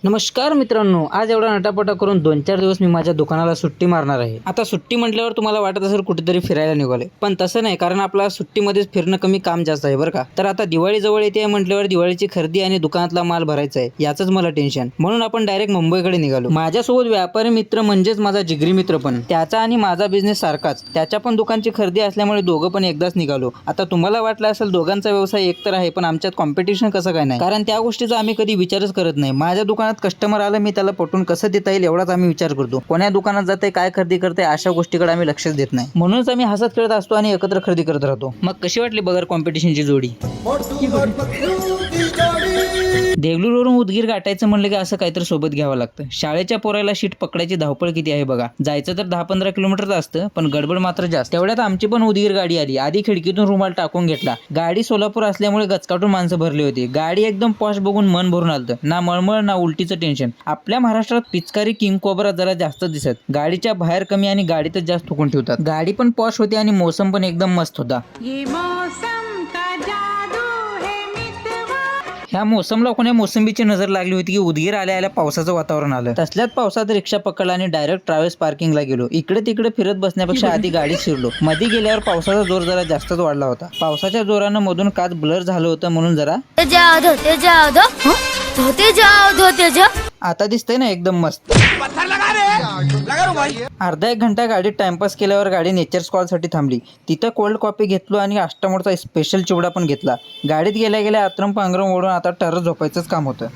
नमस्कार मित्रांनो, आज एवढा नटापटा करून 2-4 दिवस मी माझ्या दुकानाला सुट्टी मारणार आहे. आता सुट्टी म्हटल्यावर तुम्हाला वाटत असेल कुठेतरी फिरायला निघालोय, पण तसं नाही, कारण आपला सुट्टीमध्येच फिरणं कमी, काम जास्त आहे बरं का. तर आता दिवाळी जवळ येते म्हटल्यावर दिवाळीची खरेदी आणि दुकानातला माल भरायचा आहे, याचंच मला टेन्शन. म्हणून आपण डायरेक्ट मुंबईकडे निघालो. माझ्यासोबत व्यापारी मित्र म्हणजेच माझा जिगरी मित्र पण, त्याचा आणि माझा बिझनेस सारखाच, त्याच्या पण दुकानची खरेदी असल्यामुळे दोघं पण एकदाच निघालो. आता तुम्हाला वाटलं असेल दोघांचा व्यवसाय एक तर आहे, पण आमच्यात कॉम्पिटिशन कसं काय नाही, कारण त्या गोष्टीचा आम्ही कधी विचारच करत नाही. माझ्या दुकानात कस्टमर आलं, मी त्याला पटवून कसं देता येईल एवढाच आम्ही विचार करतो. कोण्या दुकानात जाते, काय खरेदी करते, अशा गोष्टीकडे आम्ही लक्षच देत नाही. म्हणूनच आम्ही हसत खेळत असतो आणि एकत्र खरेदी करत राहतो. मग कशी वाटली बगर कॉम्पिटिशनची जोडी? देगलूरवरून उदगीर गाठायचं म्हणलं की असं काहीतरी सोबत घ्यावं लागतं. शाळेच्या पोराला शीट पकडायची धावपळ किती आहे बघा. जायचं तर 10-15 किलोमीटरचं असतं, पण गडबड मात्र जास्त. तेवढ्यात आमची पण उदगीर गाडी आली. आधी खिडकीतून रुमाल टाकून घेतला. गाडी सोलापूर असल्यामुळे गचकाटून माणसं भरली होती. गाडी एकदम पॉश बघून मन भरून आलतं. ना मळमळ ना उलटीचं टेन्शन. आपल्या महाराष्ट्रात पिचकारी किंग कोबरा जरा जास्त दिसत. गाडीच्या बाहेर कमी आणि गाडीतच जास्त ठोकून ठेवतात. गाडी पण पॉश होती आणि मोसम पण एकदम मस्त होता. ह्या मोसमला कोण्या मोसंबीची नजर लागली होती की उदगीर आल्या आल्या पावसाचं वातावरण आलं. तसल्यात पावसात रिक्षा पकडला आणि डायरेक्ट ट्रॅव्हल्स पार्किंगला गेलो. इकडे तिकडे फिरत बसण्यापेक्षा आधी गाडीत शिरलो. मध्ये गेल्यावर पावसाचा जोर जरा जास्तच वाढला होता. पावसाच्या जोरानं मधून काच ब्लर झालं होतं, म्हणून जरा आता दिसतंय ना एकदम मस्त. अर्धा 1 घंटा गाडीत टाइमपास केल्यावर गाडी नेचर स्कॉल साठी थांबली. तिथं कोल्ड कॉफी घेतलो आणि अष्टामोडचा स्पेशल चिवडा पण घेतला. गाडीत गेल्या गेल्या आत्रम पांघरम ओढून आता टर्र झोपायचंच काम होतं.